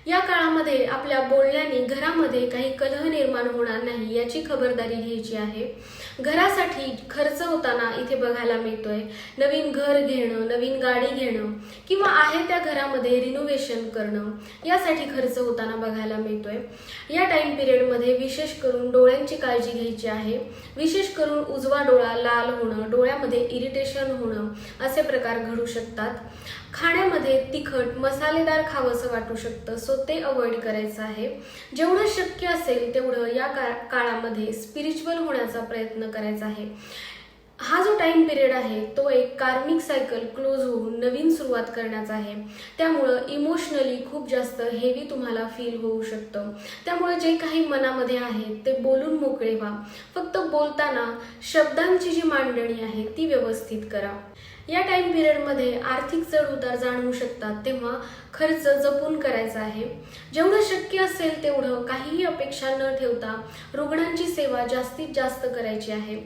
या काळामध्ये आपल्या बोलण्याने घरामध्ये काही कलह निर्माण होणार नाही याची खबरदारी घ्यायची आहे। घरासाठी खर्च होताना इथे बघायला मिळतोय। नवीन घर घेणं, नवीन गाडी घेणं किंवा आहे त्या घरामध्ये रिनोव्हेशन करणं यासाठी खर्च होताना बघायला मिळतोय। या टाइम पिरियडमध्ये विशेष करून डोळ्यांची काळजी घ्यायची आहे। विशेष करून उजवा डोळा लाल होणं, डोळ्यामध्ये इरिटेशन होणं असे प्रकार घडू शकतात। खाण्यामध्ये तिखट मसालेदार खावंसं वाटू शकतं, सो ते अवॉइड करायचं आहे। जेवढं शक्य असेल तेवढं या काळामध्ये स्पिरिच्युअल होण्याचा प्रयत्न करायचा आहे। हा जो टाइम पिरियड आहे तो एक कार्मिक सायकल क्लोज होऊन नवीन सुरुवात करण्याचा आहे। त्यामुळं इमोशनली खूप जास्त हेवी तुम्हाला फील होऊ शकतं। त्यामुळे जे काही मनामध्ये आहे ते बोलून मोकळे व्हा। फक्त बोलताना शब्दांची जी मांडणी आहे ती व्यवस्थित करा। या टाइम पिरियडमध्ये आर्थिक चढ उतार जाणवू शकतात, तेव्हा खर्च जपून करायचा आहे। जेवढं शक्य असेल तेवढं काहीही अपेक्षा न ठेवता रुग्णांची सेवा जास्तीत जास्त करायची आहे।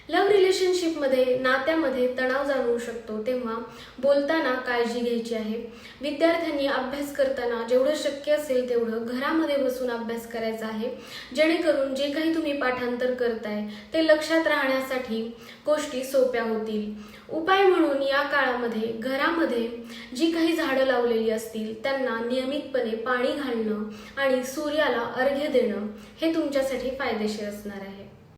लव्ह रिलेशनशिपमध्ये नात्यामध्ये तणाव जाणवू शकतो, तेव्हा बोलताना काळजी घ्यायची आहे। विद्यार्थ्यांनी अभ्यास करताना जेवढं शक्य असेल तेवढं घरामध्ये बसून अभ्यास करायचा आहे, जेणेकरून जे काही तुम्ही पाठांतर करताय ते लक्षात राहण्यासाठी गोष्टी सोप्या होतील। उपाय म्हणून या काळामध्ये घरामध्ये जी काही झाडं लावलेली असतील त्यांना नियमितपणे पाणी घालणं आणि सूर्याला अर्घ्य देणं हे तुमच्यासाठी फायदेशीर असणार आहे।